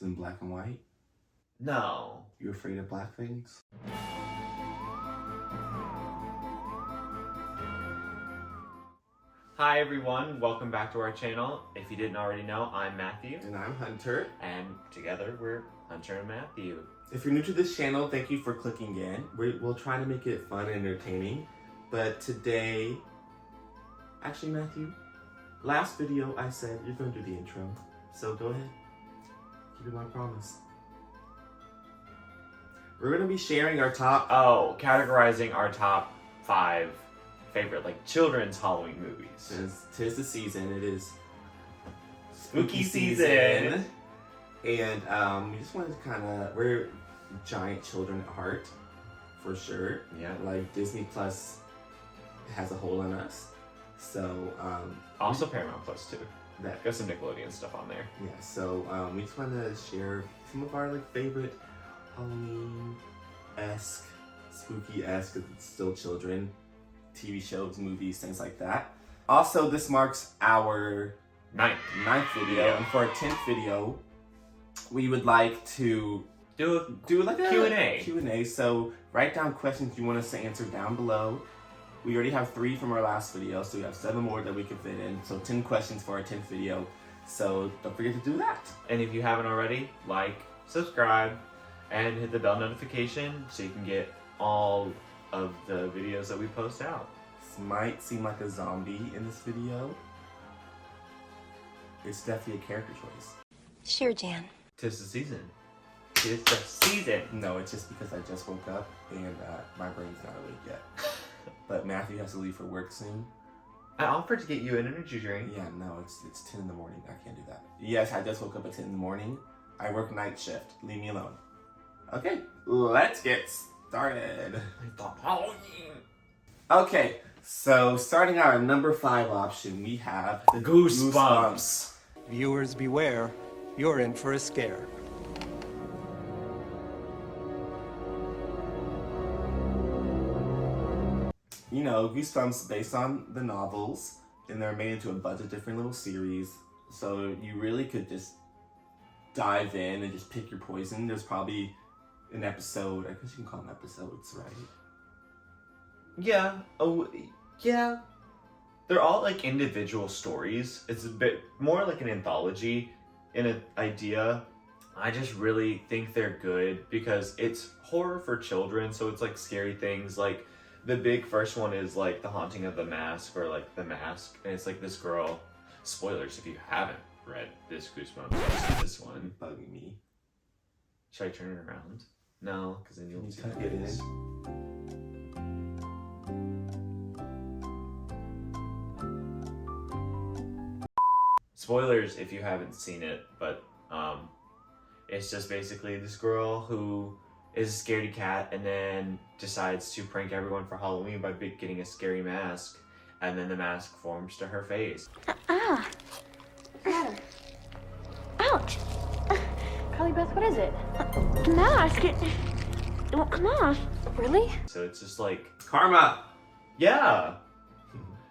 in black and white? No. You're afraid of black things? Hi everyone, welcome back to our channel. If you didn't already know, I'm Matthew. And I'm Hunter. And together we're Hunter and Matthew. If you're new to this channel, thank you for clicking in. We'll try to make it fun and entertaining. But today, actually Matthew, last video I said you're going to do the intro. So go ahead, keep it my promise. We're going to be sharing our categorizing our top 5 favorite, like, children's Halloween movies. Tis the season, it is Spooky season. And we just wanted to we're giant children at heart, for sure. Yeah. Like, Disney Plus has a hold on us. So, also Paramount Plus too. That got some Nickelodeon stuff on there. Yeah, so we just want to share some of our favorite Halloween-esque, spooky-esque, because it's still children, TV shows, movies, things like that. Also, this marks our ninth video, yeah. And for our 10th video, we would like to do like a Q&A. So write down questions you want us to answer down below. We already have 3 from our last video, so we have 7 more that we can fit in. So 10 questions for our 10th video. So don't forget to do that. And if you haven't already, like, subscribe, and hit the bell notification so you can get all of the videos that we post out. This might seem like a zombie in this video. It's definitely a character choice. Sure, Jan. 'Tis the season. 'Tis the season. No, it's just because I just woke up and my brain's not awake yet. But Matthew has to leave for work soon. I offered to get you an energy drink. Yeah, no, it's 10 in the morning. I can't do that. Yes, I just woke up at 10 in the morning. I work night shift. Leave me alone. Okay, let's get started. I thought Halloween. Okay, so starting our number 5 option, we have the Goosebumps. Viewers beware, you're in for a scare. You know, Goosebumps based on the novels, and they're made into a bunch of different little series. So you really could just dive in and just pick your poison. There's probably an episode, I guess you can call them episodes, right? Yeah. Oh, yeah. They're all like individual stories. It's a bit more like an anthology in an idea. I just really think they're good because it's horror for children, so it's like scary things. Like, the big first one is like The Haunting of the Mask, or like The Mask, and it's like this girl. Spoilers if you haven't read this Goosebumps. This one. Bugging me. Should I turn it around? No, because then you'll see tuck what it it is. Spoilers if you haven't seen it, but it's just basically this girl who is a scaredy cat and then decides to prank everyone for Halloween by getting a scary mask, and then the mask forms to her face. Ouch! Carly Beth, what is it? The mask. It won't come off. Really? So it's just like, Karma! yeah!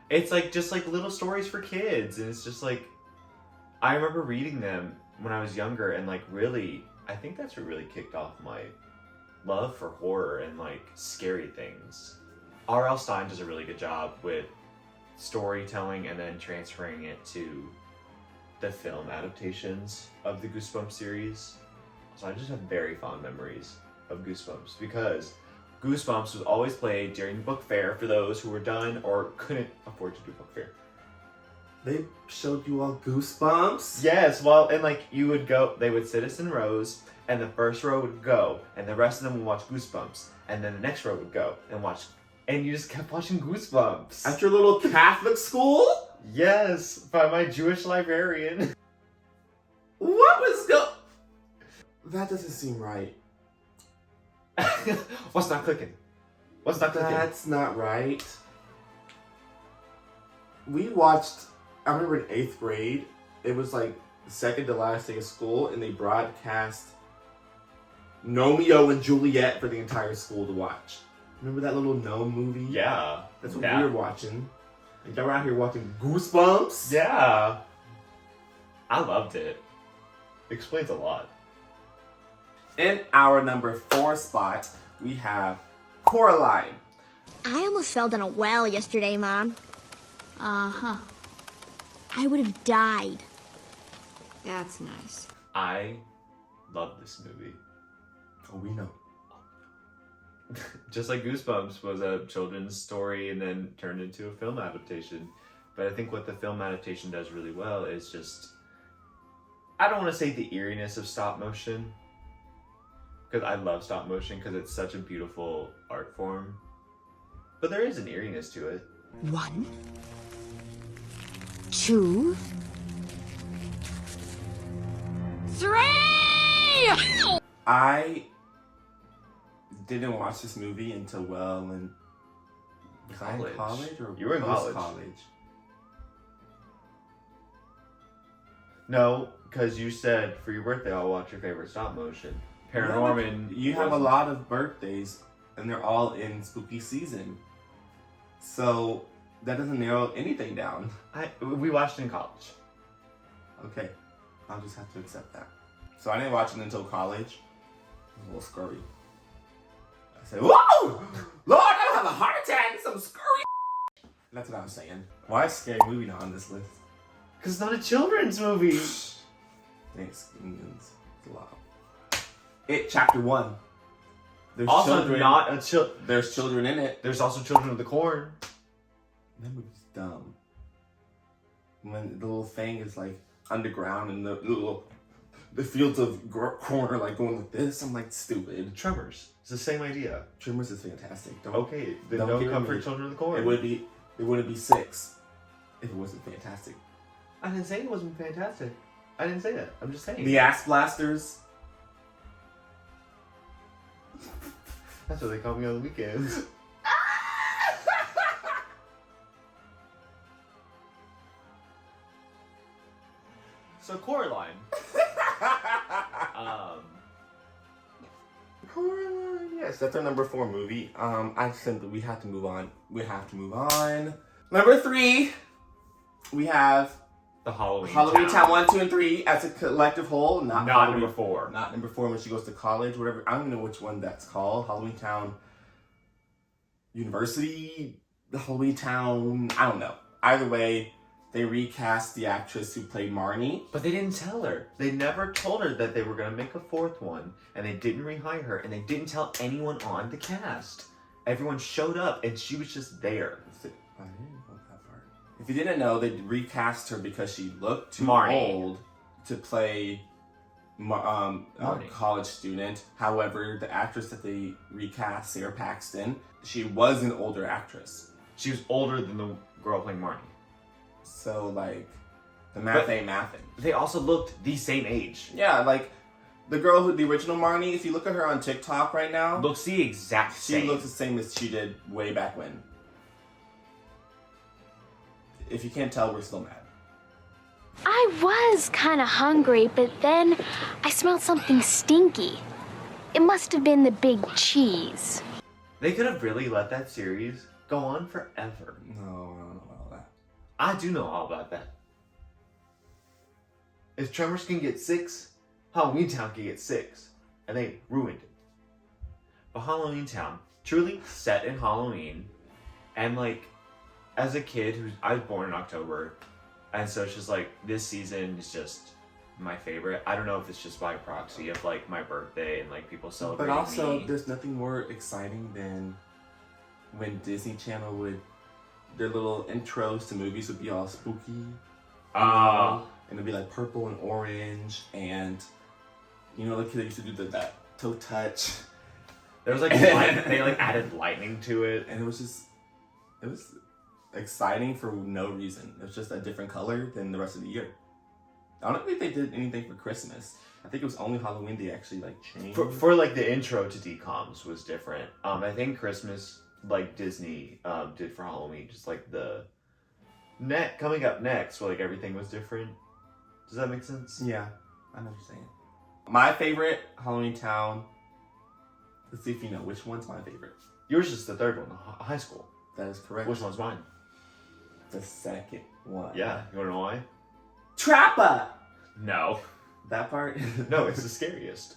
It's like just like little stories for kids, and it's just like, I remember reading them when I was younger, and like really, I think that's what really kicked off my love for horror and like scary things. R.L. Stine does a really good job with storytelling and then transferring it to the film adaptations of the Goosebumps series. So I just have very fond memories of Goosebumps because Goosebumps was always played during book fair for those who were done or couldn't afford to do book fair. They showed you all Goosebumps? Yes, well, and like you would go, they would sit us in rows, and the first row would go, and the rest of them would watch Goosebumps, and then the next row would go and watch, and you just kept watching Goosebumps. At your little Catholic school? Yes, by my Jewish librarian. That doesn't seem right. What's not clicking? What's not clicking? That's not right. We watched, I remember in 8th grade, it was like the second to last day of school, and they broadcast Romeo and Juliet for the entire school to watch. Remember that little gnome movie? Yeah. That's what we were watching. And y'all were out here watching Goosebumps? Yeah. I loved it. Explains a lot. In our number 4 spot, we have Coraline. I almost fell down a well yesterday, Mom. Uh-huh. I would have died. That's nice. I love this movie. Oh, we know. Just like Goosebumps was a children's story and then turned into a film adaptation. But I think what the film adaptation does really well is just, I don't want to say the eeriness of stop motion, because I love stop motion because it's such a beautiful art form. But there is an eeriness to it. 1, 2, 3! I didn't watch this movie until in college or You were in college. college. No, because you said for your birthday I'll watch your favorite stop motion. Paranorman. You have a lot of birthdays, and they're all in spooky season. So that doesn't narrow anything down. We watched it in college. Okay, I'll just have to accept that. So I didn't watch it until college. It was a little scurry. I said, "Whoa, Lord, I have a heart attack. Some scurry." That's what I was saying. Why is Scary Movie not on this list? Because it's not a children's movie. Thanks, Indians. It's a lot. It Chapter 1. There's Also children. not a There's children in it. There's also Children of the Corn. That movie's dumb. When the little thing is like underground and the fields of corn are like going like this, I'm like, stupid. Tremors. It's the same idea. Tremors is fantastic. Okay, then don't don't get come me. for Children of the Corn. It wouldn't be 6 if it wasn't fantastic. I didn't say it wasn't fantastic. I didn't say that. I'm just saying. The Ass Blasters. That's what they call me on the weekends. So Coraline. Coraline, yes, that's our number 4 movie. I said that we have to move on. Number 3, we have The Halloween. Halloweentown 1, 2, and 3 as a collective whole. Not number 4. Not number 4 when she goes to college, whatever. I don't even know which one that's called. Halloweentown University, the Halloweentown, I don't know. Either way, they recast the actress who played Marnie. But they didn't tell her. They never told her that they were going to make a 4th one. And they didn't rehire her. And they didn't tell anyone on the cast. Everyone showed up and she was just there. I didn't know that part. If you didn't know, they recast her because she looked too Marnie. old to play a college student. However, the actress that they recast, Sarah Paxton, she was an older actress. She was older than the girl playing Marnie. So, like, the math ain't mathing. They also looked the same age. Yeah, like, the girl who, the original Marnie, if you look at her on TikTok right now, Looks the exact same. she looks the same as she did way back when. If you can't tell, we're still mad. I was kind of hungry, but then I smelled something stinky. It must have been the big cheese. They could have really let that series go on forever. No, I don't know about that. I do know all about that. If Tremors can get 6, Halloweentown can get 6. And they ruined it. But Halloweentown, truly set in Halloween. And like, as a kid, I was born in October. And so it's just like, this season is just my favorite. I don't know if it's just by proxy of like my birthday and like people celebrating But also, me. there's nothing more exciting than when Disney Channel would, their little intros to movies would be all spooky. And it'd be like purple and orange, and you know the kid that used to do that toe touch. There was like they like added lightning to it. And it was exciting for no reason. It was just a different color than the rest of the year. I don't think they did anything for Christmas. I think it was only Halloween they actually like changed. For like the intro to DComs was different. I think Christmas, like Disney did for Halloween, just like the coming up next where like everything was different. Does that make sense? Yeah, I know what you're saying. My favorite Halloweentown. Let's see if you know which one's my favorite. Yours is the third one, high school. That is correct. Which one's mine? The second one. Yeah, you wanna know why? Trappa! No. That part? No, it's the scariest.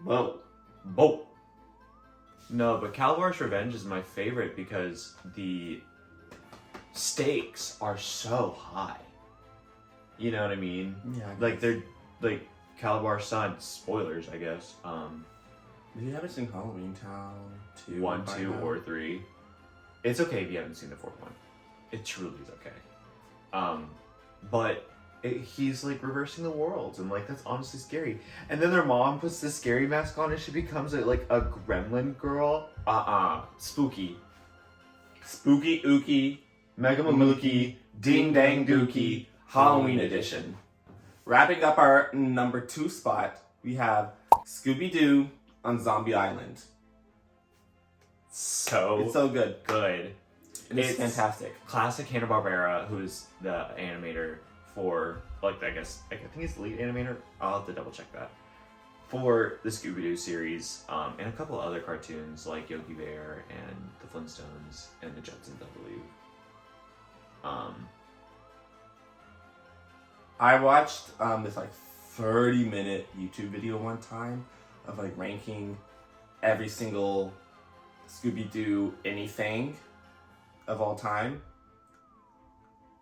Whoa. Boat. No, but Calabar's Revenge is my favorite because the stakes are so high. You know what I mean? Yeah. Like they're like Calabar's son. Spoilers, I guess. Have you ever seen Halloweentown 2? 1, 2, or 3. It's okay if you haven't seen the 4th one. It truly is okay. But he's like reversing the worlds, and like that's honestly scary. And then their mom puts the scary mask on, and she becomes a gremlin girl. Spooky. Spooky Ookie, Mega Mamookie, Ding Dang Dookie, Halloween edition. Wrapping up our number 2 spot, we have Scooby-Doo on Zombie Island. So It's so good. good. It's fantastic. Classic Hanna-Barbera, who's the animator for, I think he's the lead animator. I'll have to double check that. For the Scooby-Doo series, and a couple other cartoons like Yogi Bear and the Flintstones and the Jetsons, I believe. I watched this 30-minute YouTube video one time of ranking every single Scooby-Doo anything of all time,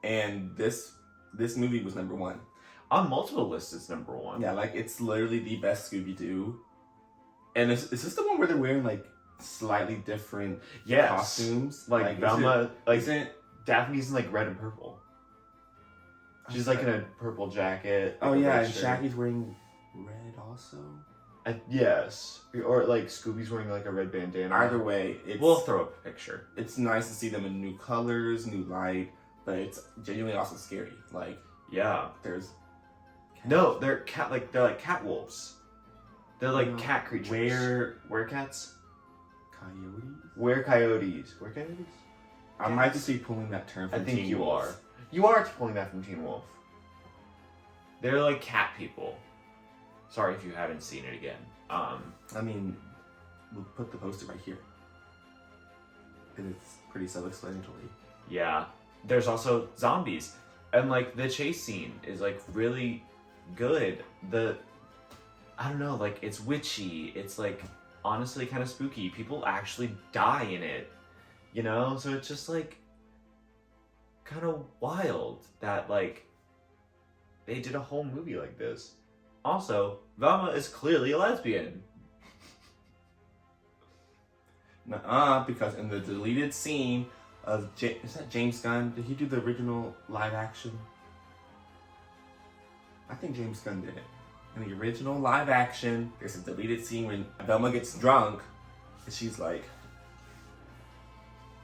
and this movie was number 1 on multiple lists. It's number 1. Yeah, it's literally the best Scooby-Doo. And is this the one where they're wearing slightly different costumes? Velma, isn't Daphne's in red and purple. She's in a purple jacket. Oh yeah, and shirt. Shaggy's wearing red also. Yes, or Scooby's wearing a red bandana. Either way, we'll throw up a picture. It's nice to see them in new colors, new light, but it's genuinely also scary. Yeah, there's no, they're cat wolves. They're cat creatures. Werecats? Coyotes? Coyotes. I might just be pulling that term from I think Teen you Wolf. are. You are pulling that from Teen Wolf. They're cat people. Sorry if you haven't seen it again. I mean, we'll put the poster right here. And it's pretty self-explanatory. Yeah. There's also zombies. And the chase scene is really good. I don't know, it's witchy. It's honestly kind of spooky. People actually die in it. You know? So it's just kind of wild that they did a whole movie like this. Also, Velma is clearly a lesbian. Nuh-uh, because in the deleted scene of is that James Gunn? Did he do the original live action? I think James Gunn did it. In the original live action, there's a deleted scene when Velma gets drunk, and she's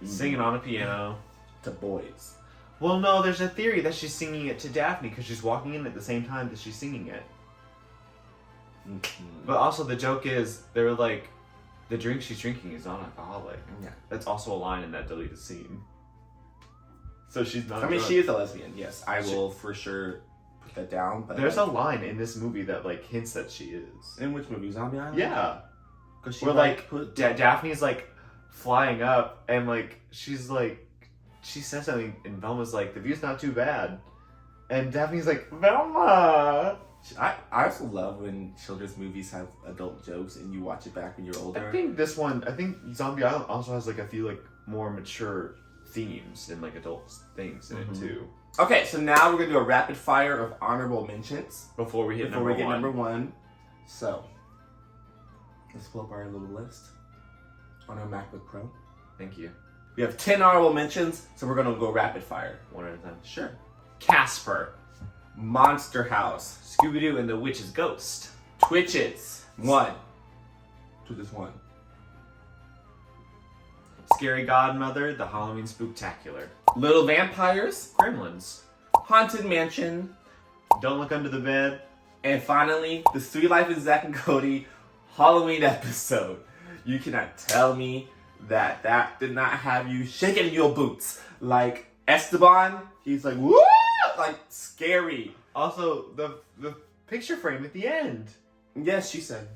Singing on a piano. To boys. Well, no, there's a theory that she's singing it to Daphne because she's walking in at the same time that she's singing it. Mm-hmm. But also the joke is, they were the drink she's drinking is non-alcoholic. Yeah. That's also a line in that deleted scene. So she's not. I mean, she is a lesbian. Yes, I will for sure put that down. But there's a line in this movie that hints that she is. In which movie? Zombie Island? Yeah. Because she where Daphne's flying up and she's she says something and Velma's the view's not too bad, and Daphne's Velma. I also love when children's movies have adult jokes and you watch it back when you're older. I think Zombie Island also has a few more mature themes and adult things in it too. Okay, so now we're gonna do a rapid fire of honorable mentions before we get number one. So let's pull up our little list on our MacBook Pro. Thank you. We have 10 honorable mentions, so we're gonna go rapid fire. One at a time. Sure. Casper. Monster House. Scooby-Doo and the Witch's Ghost. Twitches. 1. Twitches 1. Scary Godmother, The Halloween Spooktacular. Little Vampires. Gremlins. Haunted Mansion. Don't Look Under the Bed. And finally, The Sweet Life of Zack and Cody Halloween episode. You cannot tell me that did not have you shaking your boots. Esteban, he's woo! Scary. Also, the picture frame at the end. Yes, she said.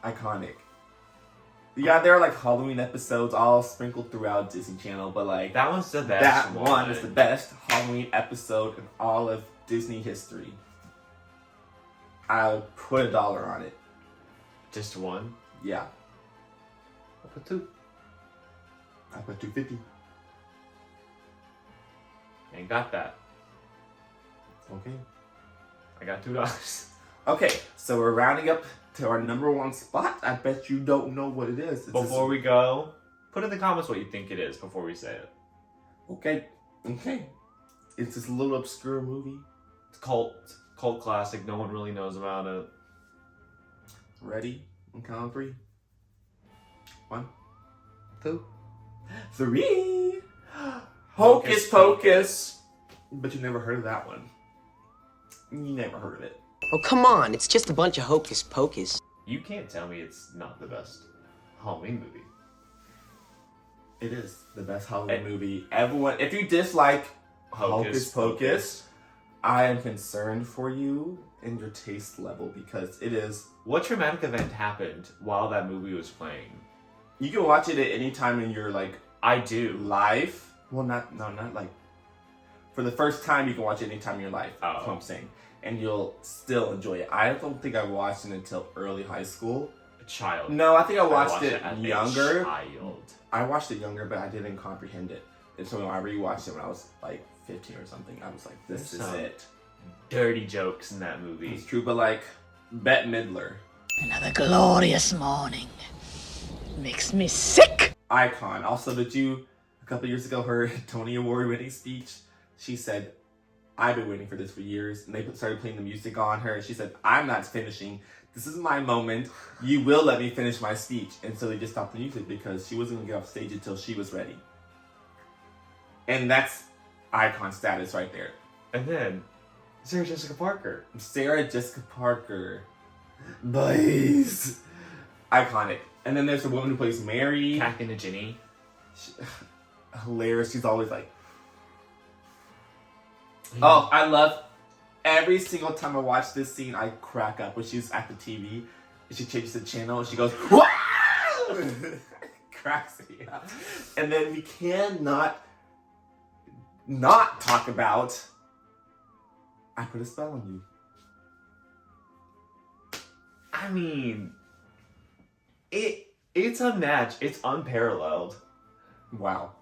Iconic. Yeah, there are Halloween episodes all sprinkled throughout Disney Channel, but that one's the best. That one is the best Halloween episode in all of Disney history. I'll put $1 on it. Just one? Yeah. I'll put 2. I put $2.50. Ain't got that. Okay. I got $2. Okay, so we're rounding up to our number 1 spot. I bet you don't know what it is. Before we go, put in the comments what you think it is before we say it. Okay. It's this little obscure movie. It's cult classic. No one really knows about it. Ready? On count of 3. 1, 2, 3. Hocus Pocus. But you never heard of that one. You never heard of it. Oh, come on. It's just a bunch of hocus pocus. You can't tell me it's not the best Halloween movie. It is the best Halloween movie. Everyone, if you dislike Hocus Pocus, I am concerned for you and your taste level because it is. What traumatic event happened while that movie was playing? You can watch it at any time in your I do. life. Well, not like. For the first time, you can watch it any time in your life. Oh. That's what I'm saying. And you'll still enjoy it. I don't think I watched it until early high school. A child. No, I think I watched it as younger. A child. I watched it younger, but I didn't comprehend it. And so when I rewatched it when I was 15 or something, I was like, this is it. Dirty jokes in that movie. It's true, but Bette Midler. Another glorious morning. Makes me sick. Icon. Also, a couple years ago, her Tony Award winning speech, she said, I've been waiting for this for years. And they started playing the music on her. And she said, I'm not finishing. This is my moment. You will let me finish my speech. And so they just stopped the music because she wasn't going to get off stage until she was ready. And that's icon status right there. And then, Sarah Jessica Parker. Boys. Iconic. And then there's the woman who plays Mary. Kathy and Ginny. Hilarious. She's always like... Oh, I love every single time I watch this scene, I crack up when she's at the TV and she changes the channel and she goes, "Wow!" Cracks me up. And then we cannot not talk about I Put a Spell on You. I mean, it's unmatched. It's unparalleled. Wow.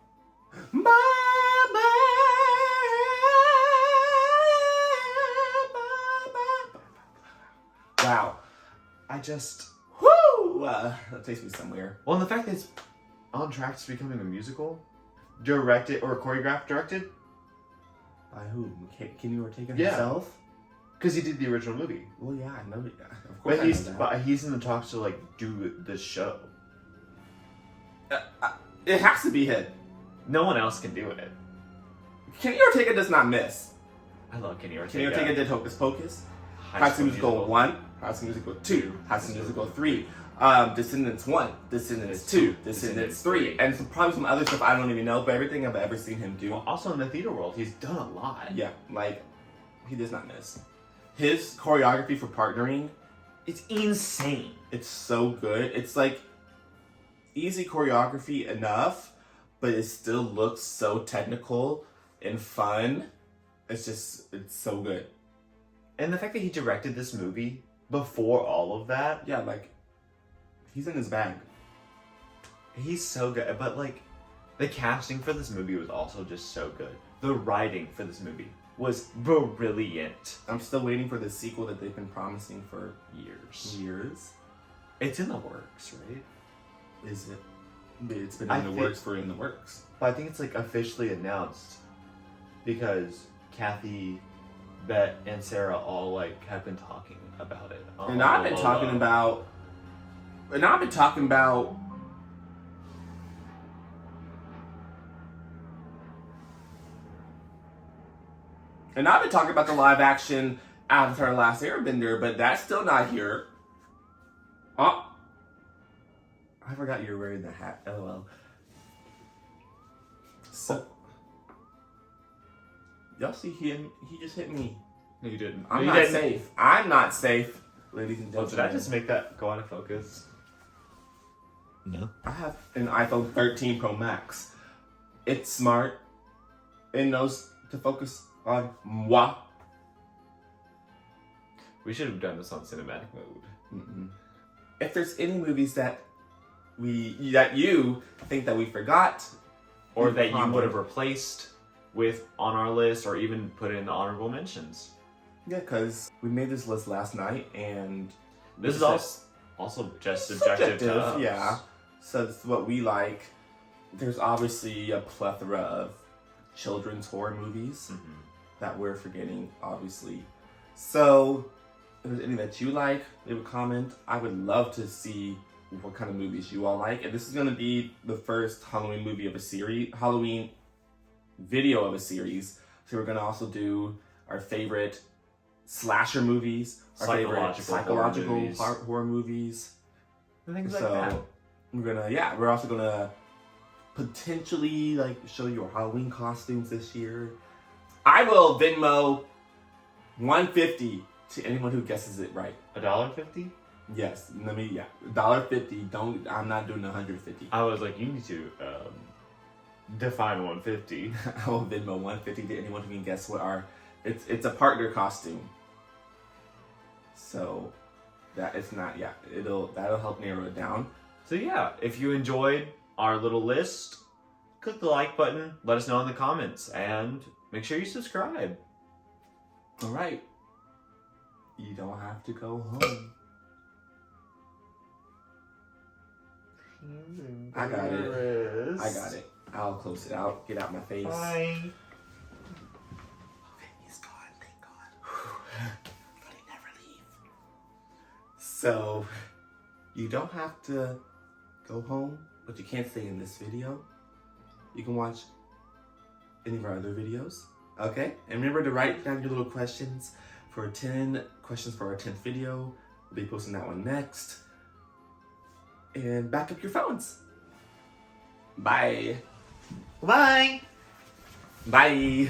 Wow. Whoo! That takes me somewhere. Well, and the fact that it's on track to becoming a musical, directed or choreographed, directed By who? Kenny Ortega Yeah. himself? because he did the original movie. Well, yeah, I know. Of course, But he's in the talks to do this show. It has to be him. No one else can do it. Kenny Ortega does not miss. I love Kenny Ortega. Kenny Ortega did Hocus Pocus, High School Musical 1, High School Musical 2, High School Musical 3, Descendants 1, Descendants 2, Descendants 3, and probably some other stuff I don't even know, but everything I've ever seen him do. Well, also in the theater world, he's done a lot. Yeah, he does not miss. His choreography for partnering, It's insane. it's so good. It's easy choreography enough, but it still looks so technical and fun. It's so good. And the fact that he directed this movie before all of that, Yeah, he's in his bag. he's so good. But the casting for this movie was also just so good. The writing for this movie was brilliant. I'm still waiting for the sequel that they've been promising for Years. years. It's in the works, right? Is it? It's been I in the think- works for in the works. But I think it's officially announced because Kathy, Bet, and Sarah all have been talking about it. And I've been talking about. And I've been talking about the live action Avatar: The Last Airbender, but that's still not here. Oh, I forgot you were wearing the hat. LOL. So, y'all see him? He just hit me. No, you didn't. I'm No, not you didn't. safe. I'm not safe, ladies and Oh, gentlemen. did I just make that go out of focus? No. I have an iPhone 13 Pro Max. It's smart. It knows to focus on moi. We should have done this on cinematic mode. Mm-mm. If there's any movies that you think that we forgot, or that you would have replaced with on our list, or even put in the honorable mentions. Yeah, because we made this list last night, and this is also just subjective to us. Yeah, so it's what we like. There's obviously a plethora of children's horror movies that we're forgetting, obviously. So, if there's any that you like, leave a comment. I would love to see what kind of movies you all like. And this is going to be the first Halloween movie of a series, Halloween video of a series. So we're going to also do our favorite slasher movies, our favorite psychological horror movies. And things like that. We're also going to potentially like show you our Halloween costumes this year. I will Venmo $150 to anyone who guesses it right. $1.50? Yes, $1.50. I'm not doing $150. I was like, you need to define 150. I will Venmo $150 to anyone who can guess what it's a partner costume. So that'll help narrow it down. So yeah, if you enjoyed our little list, click the like button, let us know in the comments, and make sure you subscribe. All right. You don't have to go home. I got it. I'll close it out. Get out my face. Bye. Okay, he's gone. Thank God. But he never leave. So, you don't have to go home, but you can't stay in this video. You can watch any of our other videos. Okay? And remember to write down your little questions for 10 questions for our 10th video. We'll be posting that one next. And back up your phones. Bye. Bye. Bye.